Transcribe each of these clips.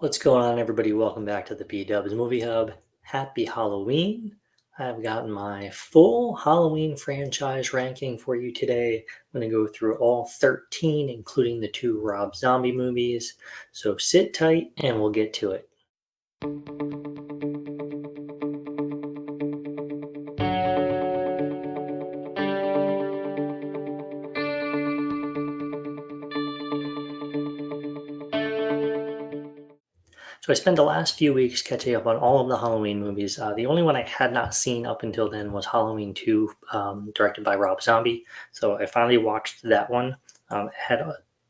What's going on, everybody? Welcome back to the B-Dubs Movie Hub. Happy Halloween. I've gotten my full Halloween franchise ranking for you today. I'm going to go through all 13, including the two Rob Zombie movies. So sit tight and we'll get to it. So I spent the last few weeks catching up on all of the Halloween movies. The only one I had not seen up until then was Halloween 2, directed by Rob Zombie. So I finally watched that one. I had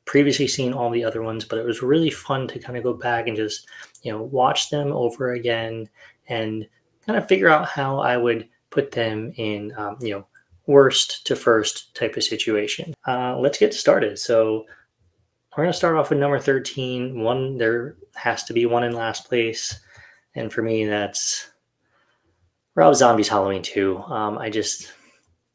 previously seen all the other ones, but it was really fun to kind of go back and just, watch them over again and kind of figure out how I would put them in, worst to first type of situation. Let's get started. So we're going to start off with number 13. One, there has to be one in last place. And for me, that's Rob Zombie's Halloween 2. I just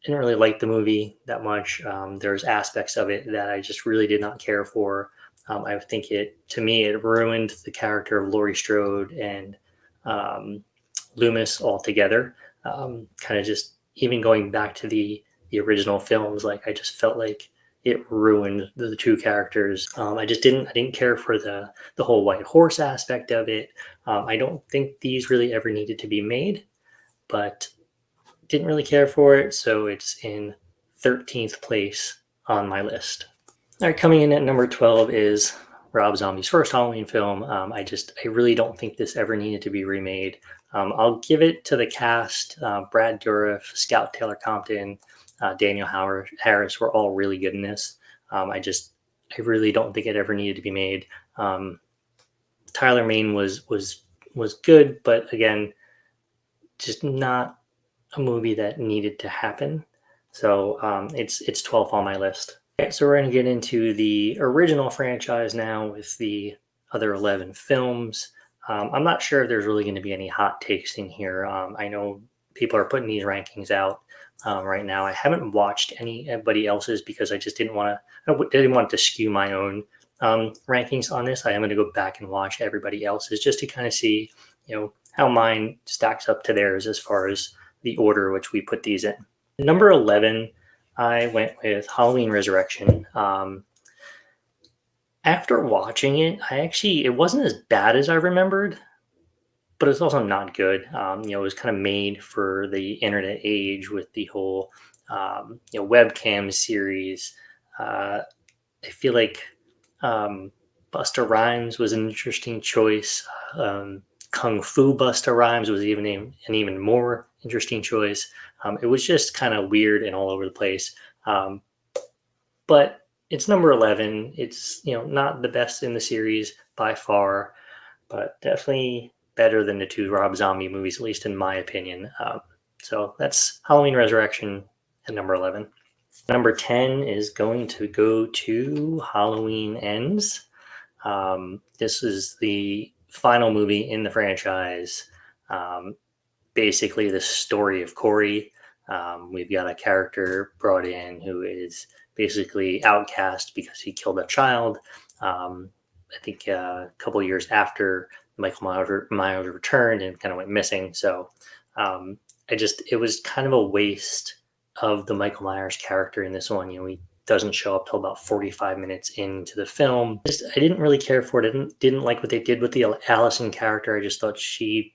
didn't really like the movie that much. There's aspects of it that I just really did not care for. I think to me, it ruined the character of Laurie Strode and Loomis altogether. Kind of just even going back to the original films, like I just felt like it ruined the two characters. I didn't care for the whole white horse aspect of it. I don't think these really ever needed to be made, but didn't really care for it, so it's in 13th place on my list. All right, coming in at number 12 is Rob Zombie's first Halloween film. I really don't think this ever needed to be remade. I'll give it to the cast. Brad Dourif, Scout Taylor Compton, Daniel Harris were all really good in this. I really don't think it ever needed to be made. Tyler Mane was good, but again, just not a movie that needed to happen. So it's 12th on my list. Okay, so we're going to get into the original franchise now with the other 11 films. I'm not sure if there's really going to be any hot takes in here. I know people are putting these rankings out right now. I haven't watched anybody else's because I just didn't want to skew my own rankings on this. I am going to go back and watch everybody else's just to kind of see, how mine stacks up to theirs as far as the order which we put these in. Number 11, I went with Halloween Resurrection. After watching it, it wasn't as bad as I remembered, but it's also not good. It was kind of made for the internet age with the whole, webcam series. I feel like Busta Rhymes was an interesting choice. Kung Fu Busta Rhymes was an even more interesting choice. It was just kind of weird and all over the place. But it's number 11. It's, not the best in the series by far, but definitely better than the two Rob Zombie movies, at least in my opinion. So that's Halloween Resurrection at number 11. Number 10 is going to go to Halloween Ends. This is the final movie in the franchise. Basically, the story of Corey. We've got a character brought in who is basically outcast because he killed a child. I think a couple years after Michael Myers returned and kind of went missing. So it was kind of a waste of the Michael Myers character in this one. He doesn't show up till about 45 minutes into the film. I didn't really care for it. Didn't like what they did with the Allison character. I just thought she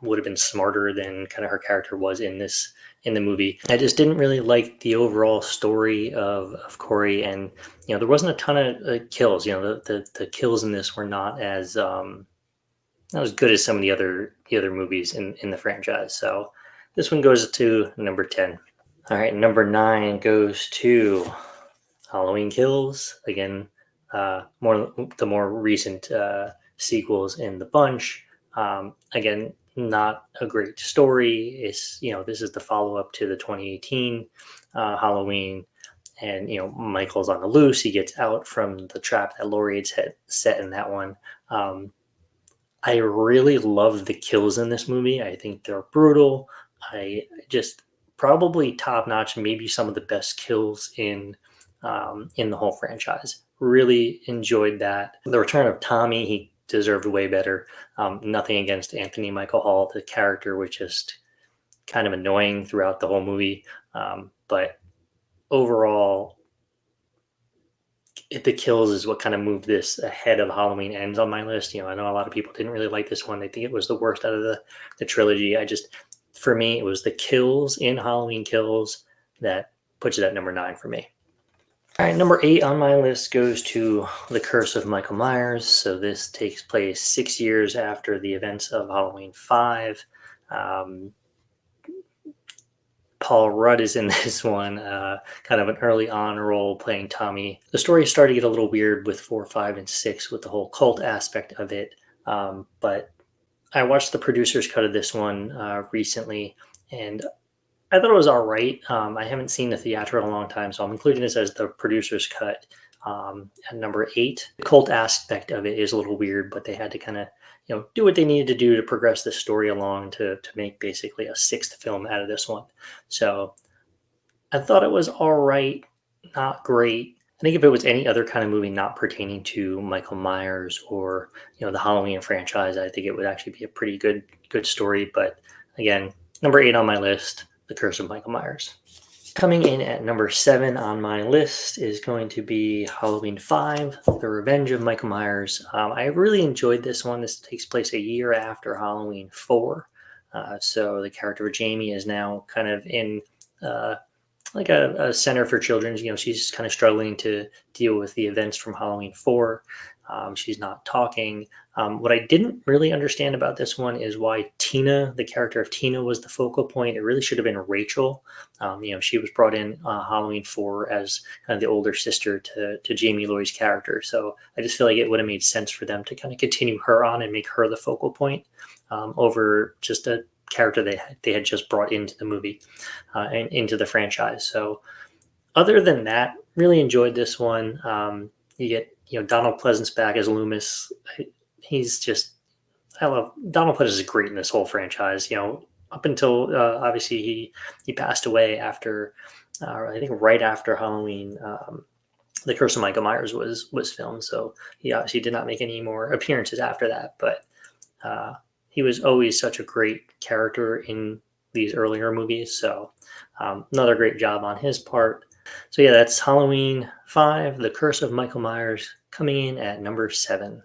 would have been smarter than kind of her character was in the movie. I just didn't really like the overall story of Corey, and there wasn't a ton of kills. The kills in this were not as good as some of the other movies in the franchise. So this one goes to number 10. All right, number 9 goes to Halloween Kills. Again, the more recent sequels in the bunch. Again, not a great story. It's this is the follow-up to the 2018 Halloween, and Michael's on the loose. He gets out from the trap that Laurie had set in that one. I really love the kills in this movie. I think they're brutal. I just probably top notch, maybe some of the best kills in the whole franchise. Really enjoyed that. The return of Tommy, he deserved way better. Nothing against Anthony Michael Hall. The character was just kind of annoying throughout the whole movie. But overall, the kills is what kind of moved this ahead of Halloween Ends on my list. I know a lot of people didn't really like this one. They think it was the worst out of the trilogy. For me, it was the kills in Halloween Kills that puts it at number 9 for me. All right, number 8 on my list goes to The Curse of Michael Myers. So this takes place 6 years after the events of Halloween 5. Paul Rudd is in this one, kind of an early on role playing Tommy. The story started to get a little weird with 4, 5, and 6 with the whole cult aspect of it. But I watched the producer's cut of this one recently, and I thought it was all right. I haven't seen the theatrical in a long time, so I'm including this as the producer's cut at number 8. The cult aspect of it is a little weird, but they had to kind of do what they needed to do to progress the story along to make basically a 6th film out of this one. So I thought it was all right, not great. I think if it was any other kind of movie not pertaining to Michael Myers or the Halloween franchise, I think it would actually be a pretty good story. But again, number 8 on my list, The Curse of Michael Myers. Coming in at number 7 on my list is going to be Halloween 5, The Revenge of Michael Myers. I really enjoyed this one. This takes place a year after Halloween 4. So the character of Jamie is now kind of in like a center for children. She's kind of struggling to deal with the events from Halloween 4. She's not talking. What I didn't really understand about this one is why Tina, the character of Tina, was the focal point. It really should have been Rachel. She was brought in Halloween 4 as kind of the older sister to Jamie Lloyd's character. So I just feel like it would have made sense for them to kind of continue her on and make her the focal point over just a character they had just brought into the movie and into the franchise. So other than that, really enjoyed this one. You get Donald Pleasance back as Loomis. I love Donald Pleasance is great in this whole franchise. Up until obviously he passed away after I think right after Halloween. The Curse of Michael Myers was filmed, so he obviously did not make any more appearances after that. But he was always such a great character in these earlier movies. So another great job on his part. So yeah, that's Halloween 5, The Curse of Michael Myers, coming in at number 7.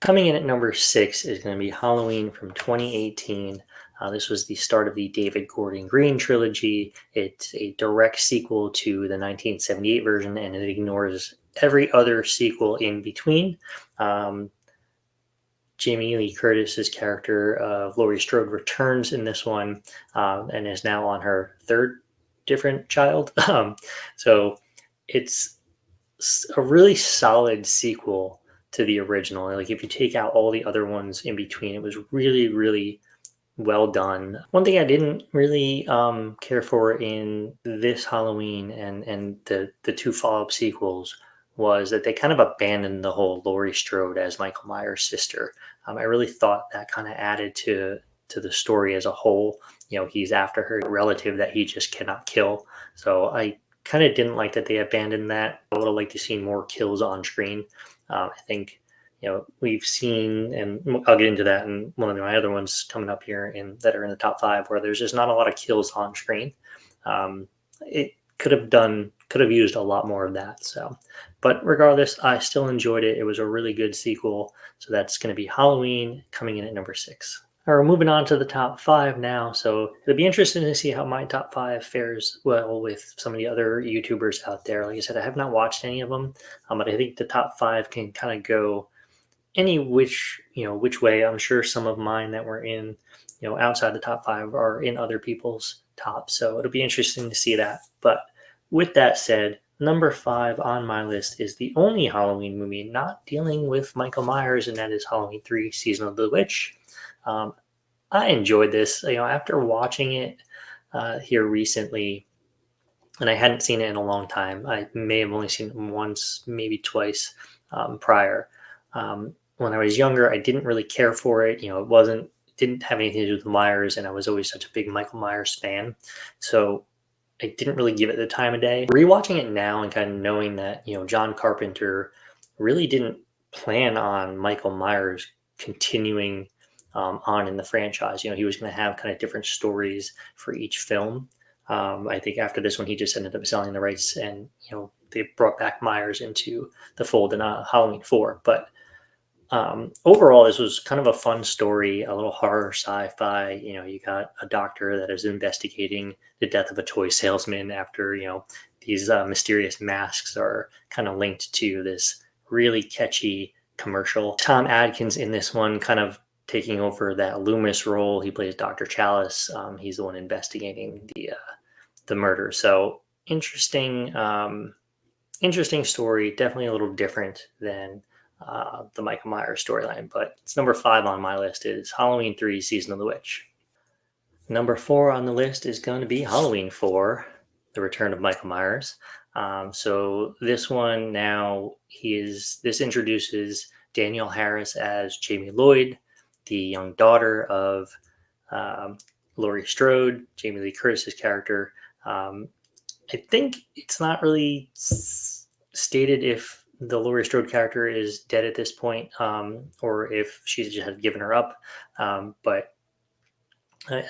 Coming in at number 6 is going to be Halloween from 2018. This was the start of the David Gordon Green trilogy. It's a direct sequel to the 1978 version, and it ignores every other sequel in between. Jamie Lee Curtis's character of Laurie Strode returns in this one and is now on her 3rd different child. So it's a really solid sequel to the original. Like if you take out all the other ones in between, it was really, really well done. One thing I didn't really care for in this Halloween and the 2 follow-up sequels was that they kind of abandoned the whole Laurie Strode as Michael Myers' sister. I really thought that kind of added to the story as a whole. He's after her relative that he just cannot kill. So I kind of didn't like that they abandoned that. I would have liked to see more kills on screen. I think, we've seen, and I'll get into that in one of my other ones coming up here that are in the top 5, where there's just not a lot of kills on screen. It could have used a lot more of that. So, but regardless, I still enjoyed it. It was a really good sequel. So that's going to be Halloween, coming in at number 6. All right, moving on to the top 5 now. So it'll be interesting to see how my top 5 fares well with some of the other YouTubers out there. Like I said, I have not watched any of them, but I think the top 5 can kind of go any which way. I'm sure some of mine that were in, outside the top 5 are in other people's top. So it'll be interesting to see that. But with that said, number 5 on my list is the only Halloween movie not dealing with Michael Myers, and that is Halloween 3, Season of the Witch. I enjoyed this, after watching it here recently, and I hadn't seen it in a long time. I may have only seen it once, maybe twice prior. When I was younger, I didn't really care for it. It didn't have anything to do with Myers, and I was always such a big Michael Myers fan. So I didn't really give it the time of day. Rewatching it now and kind of knowing that, John Carpenter really didn't plan on Michael Myers continuing on in the franchise. He was going to have kind of different stories for each film. I think after this one, he just ended up selling the rights, and they brought back Myers into the fold in Halloween 4. But overall, this was kind of a fun story, a little horror sci-fi. You got a doctor that is investigating the death of a toy salesman after these mysterious masks are kind of linked to this really catchy commercial. Tom Adkins in this one kind of taking over that Loomis role. He plays Dr. Chalice. He's the one investigating the murder. So interesting, interesting story. Definitely a little different than the Michael Myers storyline. But it's number 5 on my list is Halloween 3: Season of the Witch. Number 4 on the list is going to be Halloween 4: The Return of Michael Myers. So this one now this introduces Danielle Harris as Jamie Lloyd, the young daughter of Laurie Strode, Jamie Lee Curtis's character. I think it's not really stated if the Laurie Strode character is dead at this point, or if she just had given her up. But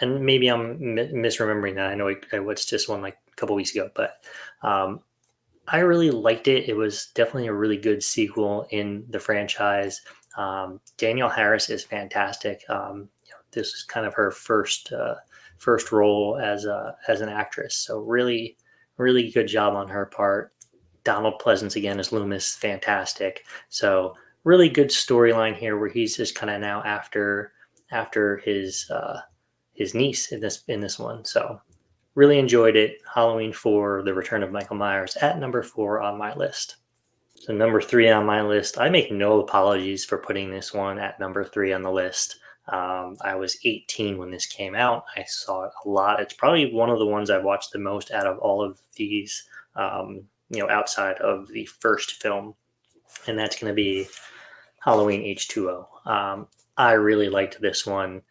and maybe I'm misremembering that. I know I watched this one like a couple weeks ago, but I really liked it. It was definitely a really good sequel in the franchise. Danielle Harris is fantastic. This is kind of her first role as an actress, so really good job on her part. Donald Pleasance again as Loomis, fantastic. So really good storyline here where he's just kind of now after his niece in this one. So really enjoyed it. Halloween 4: The Return of Michael Myers at number 4 on my list. So number 3 on my list, I make no apologies for putting this one at number 3 on the list. I was 18 when this came out. I saw it a lot. It's probably one of the ones I watched the most out of all of these, outside of the first film, and that's going to be Halloween H2O. I really liked this one.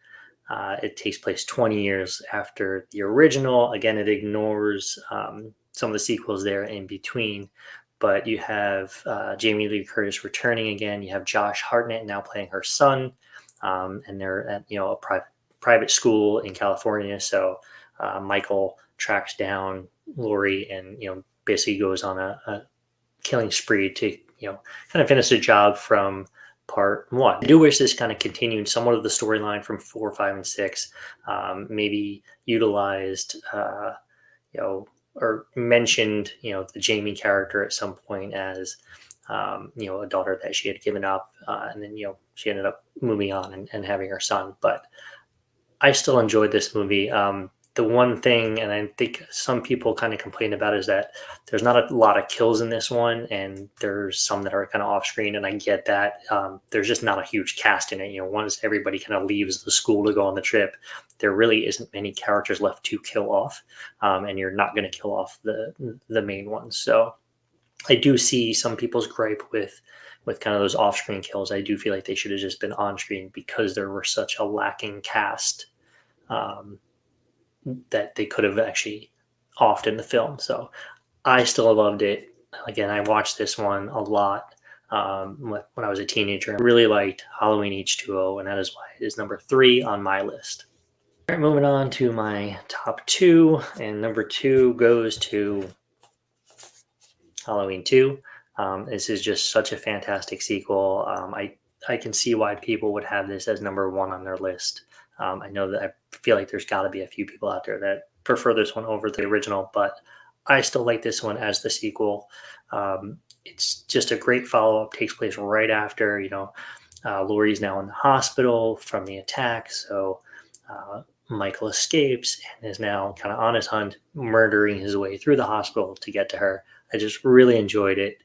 It takes place 20 years after the original. Again, it ignores some of the sequels there in between, but you have Jamie Lee Curtis returning again. You have Josh Hartnett now playing her son, and they're at a private school in California. So Michael tracks down Laurie and basically goes on a killing spree to kind of finish the job from part 1. I do wish this kind of continued somewhat of the storyline from 4, 5, and 6. Maybe utilized or mentioned the Jamie character at some point as a daughter that she had given up, and then she ended up moving on and having her son. But I still enjoyed this movie. The one thing, and I think some people kind of complain about, is that there's not a lot of kills in this one, and there's some that are kind of off screen, and I get that. There's just not a huge cast in it. Once everybody kind of leaves the school to go on the trip, there really isn't many characters left to kill off, and you're not going to kill off the main ones. So I do see some people's gripe with kind of those off screen kills. I do feel like they should have just been on screen because there were such a lacking cast. That they could have actually offed in the film. So I still loved it. Again, I watched this one a lot when I was a teenager. I really liked Halloween H2O, and that is why it is number 3 on my list. All right, moving on to my top 2, and number 2 goes to Halloween 2. This is just such a fantastic sequel. I can see why people would have this as number 1 on their list. I know that I feel like there's got to be a few people out there that prefer this one over the original, but I still like this one as the sequel. It's just a great follow-up. Takes place right after, Laurie's now in the hospital from the attack. So Michael escapes and is now kind of on his hunt, murdering his way through the hospital to get to her. I just really enjoyed it.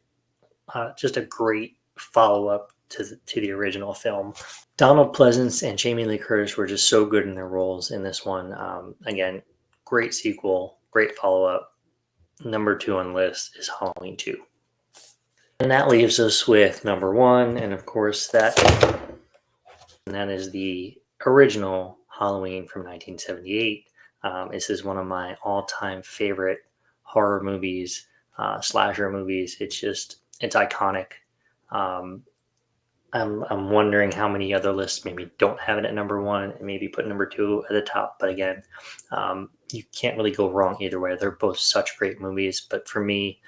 Just a great follow-up to the original film. Donald Pleasance and Jamie Lee Curtis were just so good in their roles in this one. Again, great sequel, great follow-up. Number 2 on the list is Halloween 2. And that leaves us with number 1, and of course that is the original Halloween from 1978. This is one of my all-time favorite horror movies, slasher movies. It's iconic. I'm wondering how many other lists maybe don't have it at number one and maybe put number two at the top. But again, you can't really go wrong either way. They're both such great movies. But for me,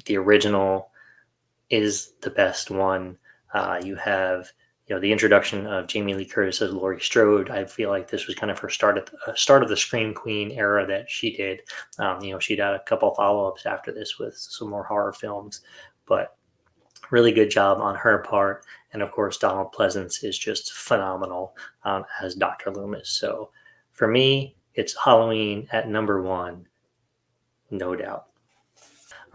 the original is the best one. You have, the introduction of Jamie Lee Curtis as Laurie Strode. I feel like this was kind of her start of the Scream Queen era that she did. She'd had a couple follow ups after this with some more horror films, but really good job on her part. And of course, Donald Pleasance is just phenomenal as Dr. Loomis. So for me, it's Halloween at number one, no doubt.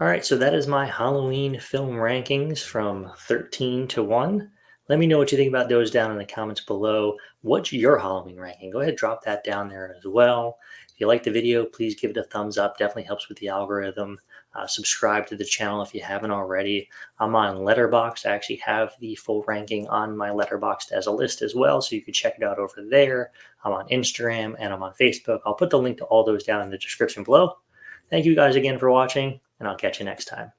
All right, so that is my Halloween film rankings from 13 to 1. Let me know what you think about those down in the comments below. What's your Halloween ranking? Go ahead, drop that down there as well. If you like the video, please give it a thumbs up. Definitely helps with the algorithm. Subscribe to the channel if you haven't already. I'm on Letterboxd. I actually have the full ranking on my Letterboxd as a list as well, so you can check it out over there. I'm on Instagram and I'm on Facebook. I'll put the link to all those down in the description below. Thank you guys again for watching, and I'll catch you next time.